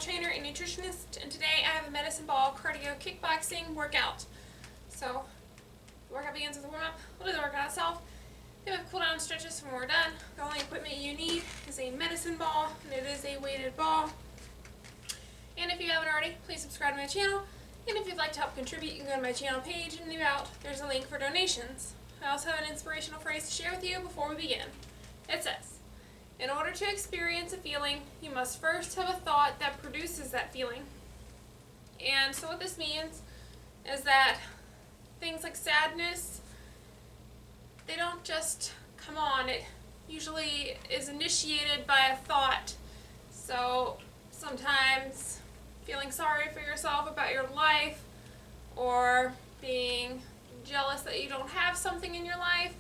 trainer and nutritionist, and today I have a medicine ball cardio kickboxing workout. So the workout begins with a warm-up. We'll do the workout itself. Then we have cool-down stretches when we're done. The only equipment you need is a medicine ball, and it is a weighted ball. And if you haven't already, please subscribe to my channel. And if you'd like to help contribute, you can go to my channel page and leave out. There's a link for donations. I also have an inspirational phrase to share with you before we begin. It says, in order to experience a feeling, you must first have a thought that produces that feeling. And so what this means is that things like sadness, they don't just come on. It usually is initiated by a thought. So sometimes feeling sorry for yourself about your life, or being jealous that you don't have something in your life,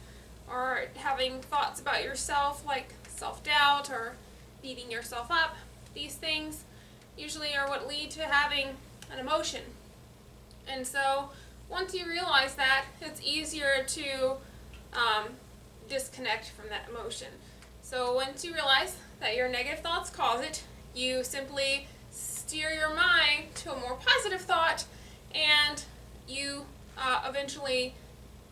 or having thoughts about yourself like self-doubt or beating yourself up. These things usually are what lead to having an emotion. And so once you realize that, it's easier to disconnect from that emotion. So once you realize that your negative thoughts cause it, you simply steer your mind to a more positive thought, and you eventually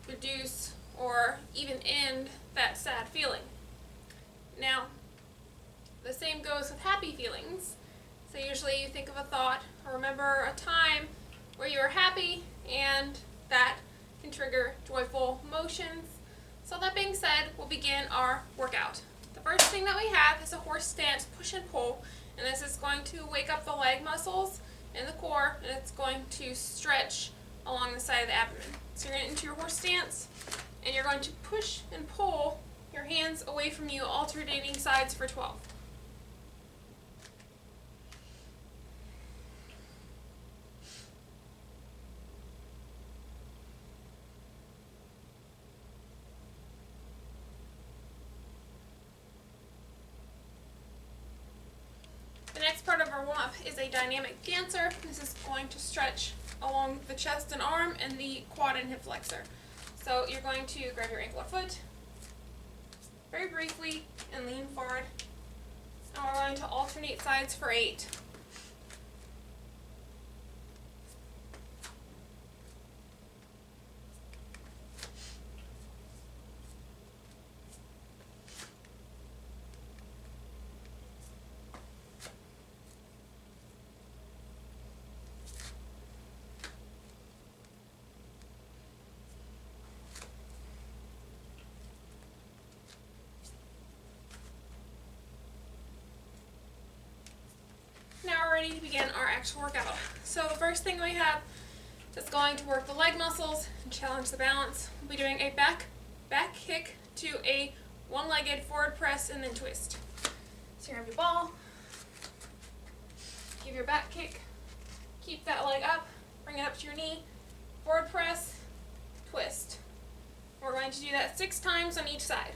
reduce or even end that sad feeling. Now, the same goes with happy feelings. So usually you think of a thought or remember a time where you were happy, and that can trigger joyful emotions. So that being said, we'll begin our workout. The first thing that we have is a horse stance push and pull, and this is going to wake up the leg muscles and the core, and it's going to stretch along the side of the abdomen. So you're going to get into your horse stance, and you're going to push and pull your hands away from you, alternating sides for 12. The next part of our warm-up is a dynamic dancer. This is going to stretch along the chest and arm and the quad and hip flexor. So you're going to grab your ankle or foot very briefly and lean forward. And we're going to alternate sides for 8. Now we're ready to begin our actual workout. So the first thing we have is going to work the leg muscles and challenge the balance. We'll be doing a back kick to a one-legged forward press and then twist. So you grab your ball, give your back kick, keep that leg up, bring it up to your knee, forward press, twist. We're going to do that 6 times on each side.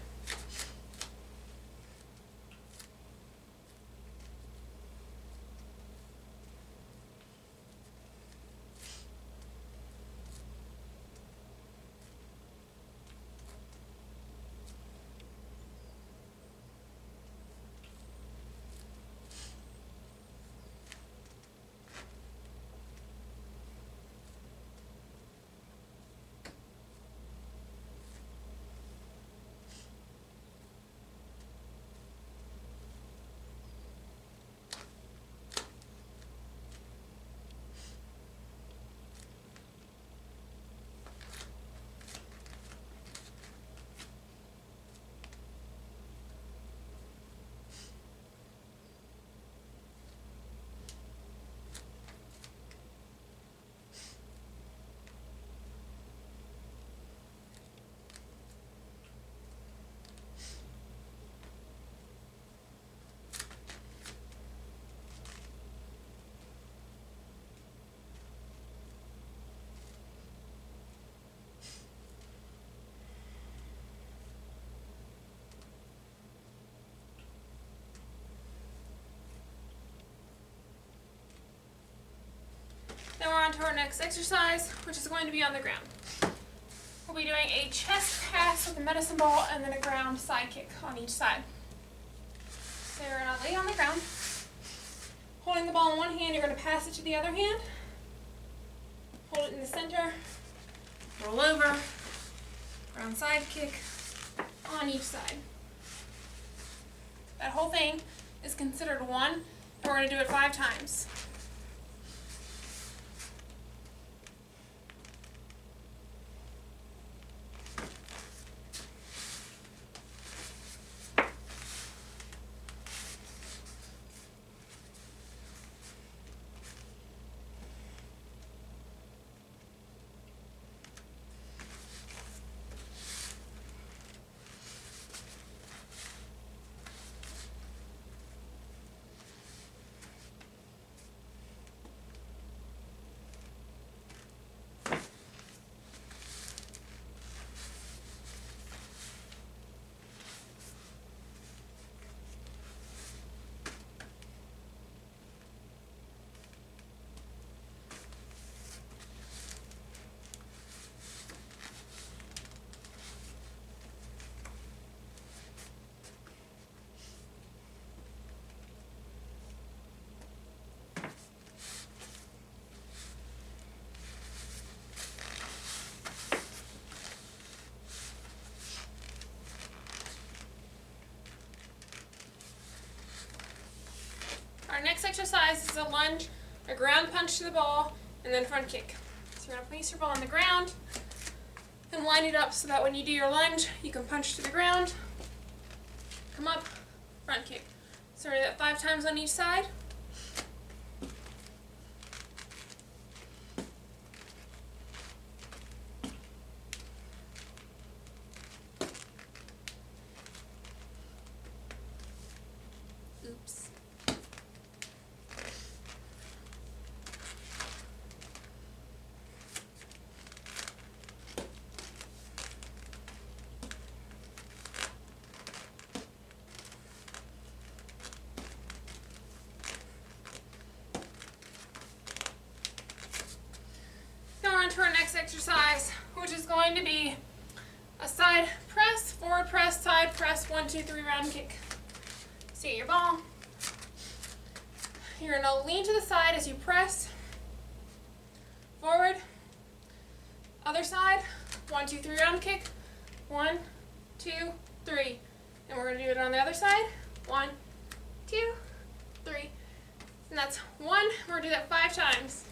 Then we're on to our next exercise, which is going to be on the ground. We'll be doing a chest pass with a medicine ball and then a ground side kick on each side. So you're going to lay on the ground, Holding the ball in one hand, you're going to pass it to the other hand. Hold it in the center. Roll over. Round side kick on each side. That whole thing is considered one, and we're going to do it 5 times. Our next exercise is a lunge, a ground punch to the ball, and then front kick. So you're going to place your ball on the ground and line it up so that when you do your lunge, you can punch to the ground, come up, front kick. So we're going to do that 5 times on each side. Oops. To our next exercise, which is going to be a side press, forward press, side press, 1, 2, 3 round kick. So your ball. You're going to lean to the side as you press, forward, other side, 1, 2, 3 round kick, 1, 2, 3. And we're going to do it on the other side, 1, 2, 3. And that's 1. We're going to do that 5 times.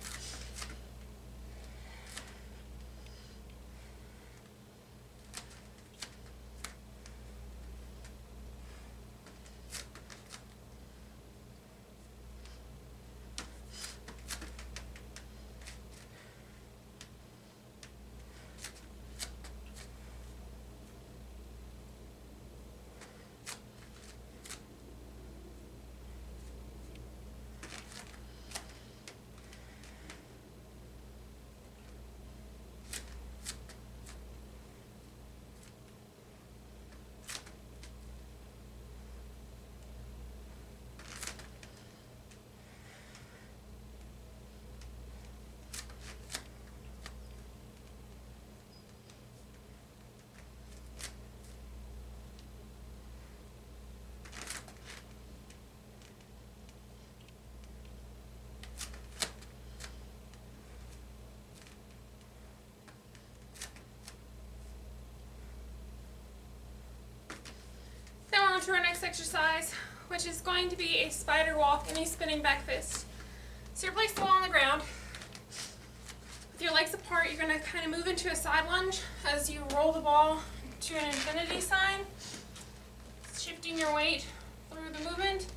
To our next exercise, which is going to be a spider walk and a spinning back fist. So you place the ball on the ground. With your legs apart, you're going to kind of move into a side lunge as you roll the ball to an infinity sign, shifting your weight through the movement.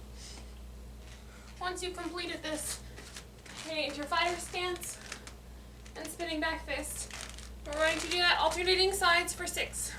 Once you've completed this, you're into your fighter stance and spinning back fist. We're going to do that alternating sides for 6.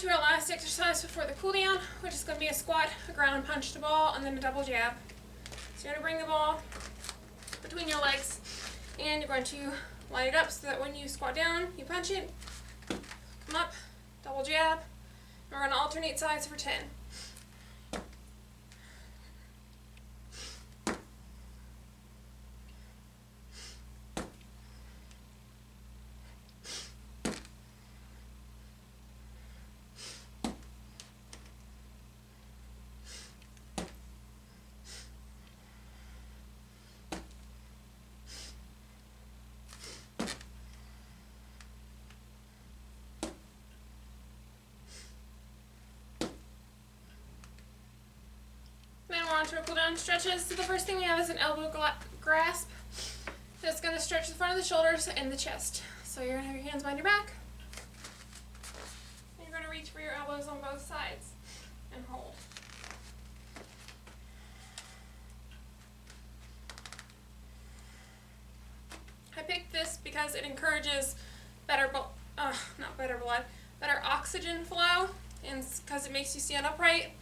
to our last exercise before the cool down, which is going to be a squat, a ground and punch to ball, and then a double jab. So you're going to bring the ball between your legs, and you're going to line it up so that when you squat down, you punch it, come up, double jab, and we're going to alternate sides for 10. Then we're on to our cool down stretches. So the first thing we have is an elbow grasp. That's going to stretch the front of the shoulders and the chest. So you're going to have your hands behind your back. And you're going to reach for your elbows on both sides and hold. I picked this because it encourages better oxygen flow, and because it makes you stand upright.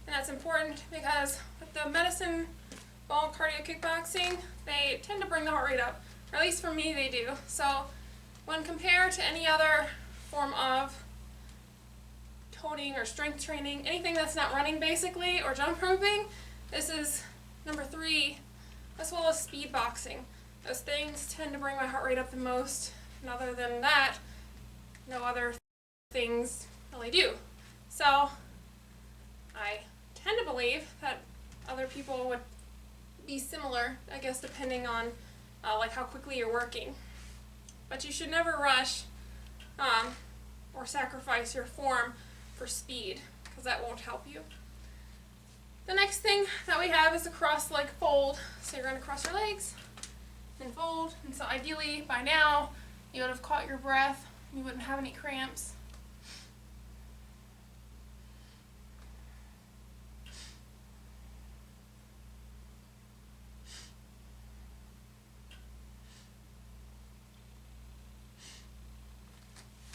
And that's important because with the medicine ball cardio kickboxing, they tend to bring the heart rate up, or at least for me they do. So when compared to any other form of toning or strength training, anything that's not running basically or jump roping, this is number 3, as well as speed boxing. Those things tend to bring my heart rate up the most, and other than that, no other things really do. So I tend to believe that other people would be similar, I guess, depending on like how quickly you're working. But you should never rush or sacrifice your form for speed, because that won't help you. The next thing that we have is a cross leg fold. So you're going to cross your legs and fold. And so ideally by now you would have caught your breath, you wouldn't have any cramps.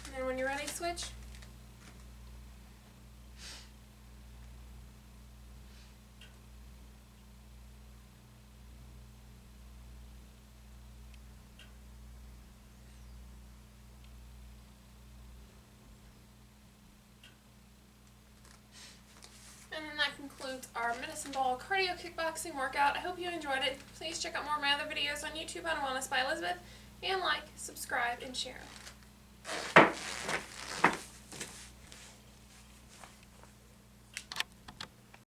And then when you're ready, switch. And then that concludes our medicine ball cardio kickboxing workout. I hope you enjoyed it. Please check out more of my other videos on YouTube on Wellness by Elizabeth, and like, subscribe, and share.